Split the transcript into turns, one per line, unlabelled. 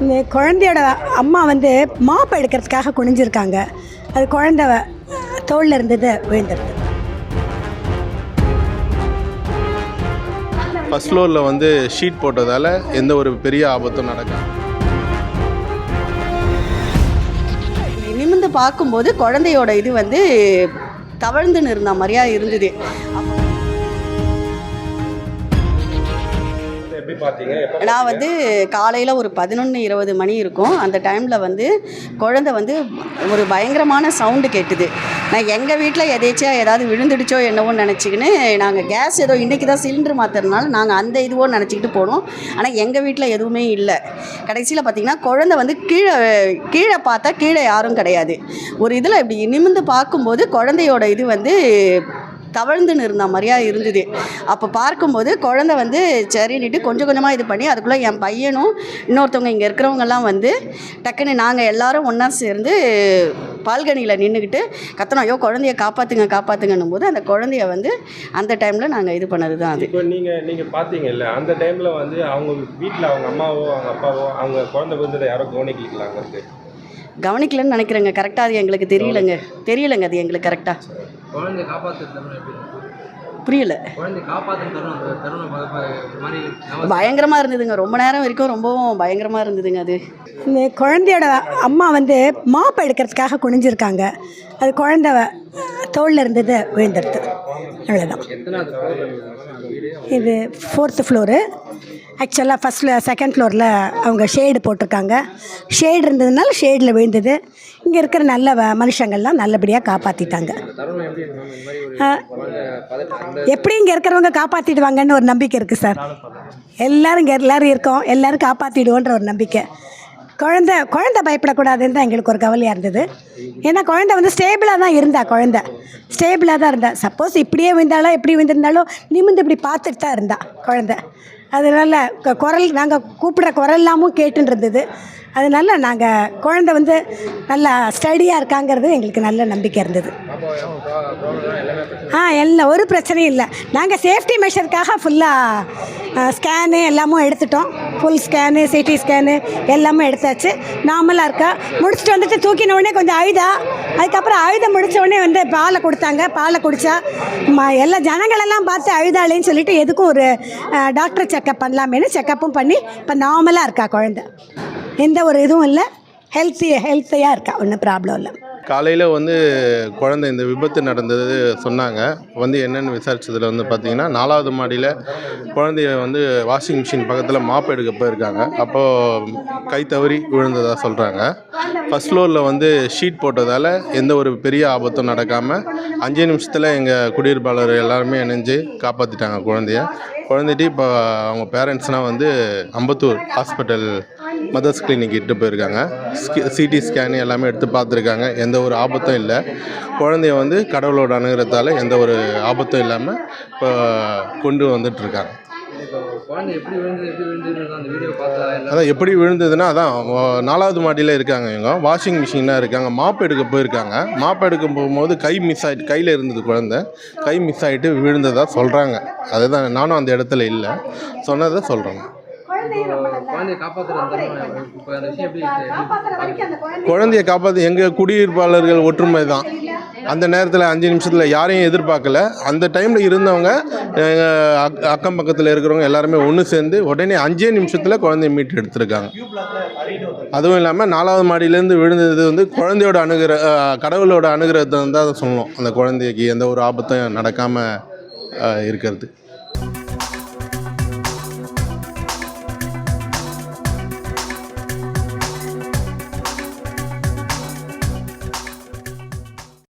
இந்த குழந்தையோட அம்மா வந்து மாப்பு எடுக்கிறதுக்காக குனிஞ்சிருக்காங்க. அது குழந்தை தோளில் இருந்தது விழுந்துருது.
ஃபர்ஸ்ட் ஃப்ளோரில் வந்து ஷீட் போட்டதால் எந்த ஒரு பெரிய ஆபத்தும் நடக்காது.
நிமிர்ந்து பார்க்கும்போது குழந்தையோட இது வந்து தவழ்ந்துன்னு இருந்த மாதிரியா இருந்தது. நான் வந்து காலையில் ஒரு 11:20 மணி இருக்கும். அந்த டைமில் வந்து குழந்தை வந்து ஒரு பயங்கரமான சவுண்டு கேட்டுது. நான் எங்கள் வீட்டில் எதேச்சியாக ஏதாவது விழுந்துடுச்சோ என்னவோன்னு நினச்சிக்கின்னு நாங்கள் கேஸ் ஏதோ இன்றைக்கி தான் சிலிண்டர் மாற்றுறதுனால நாங்கள் அந்த இதுவோ நினச்சிக்கிட்டு போனோம். ஆனால் எங்கள் வீட்டில் எதுவுமே இல்லை. கடைசியில் பார்த்திங்கன்னா குழந்தை வந்து கீழே பார்த்தா கீழே யாரும் கிடையாது. ஒரு இதில் இப்படி நிமிர்ந்து பார்க்கும்போது குழந்தையோட இது வந்து தவழ்ந்துன்னு இருந்த மாதிரியா இருந்தது. அப்போ பார்க்கும்போது குழந்தை வந்து சரின்னுட்டு கொஞ்சம் கொஞ்சமாக இது பண்ணி அதுக்குள்ளே என் பையனும் இன்னொருத்தவங்க இங்கே இருக்கிறவங்கெல்லாம் வந்து டக்குன்னு நாங்கள் எல்லோரும் ஒன்றா சேர்ந்து பால்கனியில் நின்றுக்கிட்டு கத்தணும், ஐயோ குழந்தைய காப்பாற்றுங்கன்னும் போது அந்த குழந்தைய வந்து அந்த டைமில் நாங்கள் இது பண்ணது தான் அது.
இப்போ நீங்கள் பார்த்தீங்கல்ல, அந்த டைமில் வந்து அவங்க வீட்டில் அவங்க அம்மாவோ அவங்க அப்பாவோ அவங்க குழந்தை விழுந்ததை யாரோ கவனிக்கலாங்கிறது
கவனிக்கலன்னு நினைக்கிறேங்க. கரெக்டாக அது எங்களுக்கு தெரியலைங்க அது எங்களுக்கு கரெக்டாக.
குழந்தை காப்பாற்றுறது
புரியல.
குழந்தை காப்பாற்றுற
பயங்கரமாக இருந்ததுங்க. ரொம்ப நேரம் வரைக்கும் ரொம்பவும் பயங்கரமாக இருந்ததுங்க அது.
இந்த குழந்தையோட அம்மா வந்து மாப்பு எடுக்கிறதுக்காக குனிஞ்சிருக்காங்க. அது குழந்தை தோளில் இருந்தது விழுந்துருது. அவ்வளோதான். இது 4th ஃப்ளோரு. ஆக்சுவலாக செகண்ட் ஃப்ளோரில் அவங்க ஷேடு போட்டிருக்காங்க. ஷேடு இருந்ததுனால ஷேடில் விழுந்தது. இங்கே இருக்கிற நல்ல மனுஷங்கள்லாம் நல்லபடியாக காப்பாற்றிட்டாங்க. எப்படி இங்கே இருக்கிறவங்க காப்பாற்றிடுவாங்கன்னு ஒரு நம்பிக்கை இருக்குது சார். எல்லோரும் இருக்கோம், எல்லோரும் காப்பாற்றிடுவோன்ற ஒரு நம்பிக்கை. குழந்தை பயப்படக்கூடாதுன்னு தான் எங்களுக்கு ஒரு கவலையாக இருந்தது. ஏன்னா குழந்தை வந்து ஸ்டேபிளாக தான் இருந்தா. குழந்தை ஸ்டேபிளாக தான் இருந்தா. சப்போஸ் இப்படியே விழுந்தாலும் எப்படி விழுந்திருந்தாலும் நிமிர்ந்து இப்படி பார்த்துட்டு தான் இருந்தா குழந்தை. அதனால் குரல் நாங்கள் கூப்பிட்ற குரல்லாமும் கேட்டுன்னு இருந்தது. அதனால நாங்கள் குழந்தை வந்து நல்லா ஸ்டடியாக இருக்காங்கிறது எங்களுக்கு நல்ல நம்பிக்கை இருந்தது. எல்லாம் ஒரு பிரச்சனையும் இல்லை. நாங்கள் சேஃப்டி மெஷருக்காக ஃபுல்லாக ஸ்கேனு எல்லாமும் எடுத்துட்டோம். ஃபுல் ஸ்கேனு, சிடி ஸ்கேனு எல்லாமே எடுத்தாச்சு. நார்மலாக இருக்கா. முடிச்சுட்டு வந்துட்டு தூக்கின உடனே கொஞ்சம் அழுதா. அதுக்கப்புறம் அழுத முடித்த உடனே வந்து பாலை கொடுத்தாங்க. பாலை குடித்தா எல்லா ஜனங்களெல்லாம் பார்த்து அழுதாளேன்னு சொல்லிட்டு எதுக்கும் ஒரு டாக்டர் செக்கப் பண்ணலாமேனு செக்கப்பும் பண்ணி இப்போ நார்மலாக இருக்கா குழந்தை. எந்த ஒரு இதுவும் இல்லை. ஹெல்த்தியாக இருக்கா. ஒன்றும் ப்ராப்ளம் இல்லை.
காலையில் வந்து குழந்தை இந்த விபத்து நடந்தது சொன்னாங்க. வந்து என்னென்னு விசாரித்ததில் வந்து பார்த்திங்கன்னா 4வது மாடியில் குழந்தைய வந்து வாஷிங் மிஷின் பக்கத்தில் மாப்பு எடுக்க போயிருக்காங்க. அப்போது கை தவறி விழுந்ததாக சொல்கிறாங்க. ஃபர்ஸ்ட் ஃப்ளோரில் வந்து ஷீட் போட்டதால் எந்த ஒரு பெரிய ஆபத்தும் நடக்காமல் 5 நிமிஷத்தில் எங்கள் குடியிருப்பாளர் எல்லாருமே இணைஞ்சு காப்பாற்றிட்டாங்க குழந்தைட்டு. இப்போ அவங்க பேரண்ட்ஸ்னால் வந்து அம்பத்தூர் ஹாஸ்பிட்டல் மதர்ஸ் கிளினிக் இட்டு போயிருக்காங்க. சிடி ஸ்கேனு எல்லாமே எடுத்து பார்த்துருக்காங்க. எந்த ஒரு ஆபத்தும் இல்லை. குழந்தைய வந்து கடவுளோட அனுகிரகத்தால் எந்த ஒரு ஆபத்தும் இல்லாமல் இப்போ கொண்டு வந்துட்டுருக்காங்க. அதான் எப்படி விழுந்ததுன்னா, அதான் 4வது மாடியில் இருக்காங்க. இவங்க வாஷிங் மிஷினாக இருக்காங்க. மாப்பு எடுக்க போயிருக்காங்க. மாப்பு எடுக்க போகும்போது கையில் இருந்தது குழந்தை. கை மிஸ் ஆகிட்டு விழுந்ததாக சொல்கிறாங்க. அதுதான், நானும் அந்த இடத்துல இல்லை, சொன்னதை சொல்கிறாங்க. குழந்தைய காப்பாற்ற எங்கள் குடியிருப்பாளர்கள் ஒற்றுமை தான். அந்த நேரத்தில் 5 நிமிஷத்தில் யாரையும் எதிர்பார்க்கல. அந்த டைமில் இருந்தவங்க அக்கம் பக்கத்தில் இருக்கிறவங்க எல்லாருமே ஒன்று சேர்ந்து உடனே 5 நிமிஷத்தில் குழந்தைய மீட்டு எடுத்திருக்காங்க. அதுவும் இல்லாமல் 4வது மாடியிலேருந்து விழுந்தது வந்து குழந்தையோட கடவுளோட அனுகிரகத்தை தான் சொல்லணும். அந்த குழந்தைக்கு எந்த ஒரு ஆபத்தும் நடக்காமல் இருக்கிறது.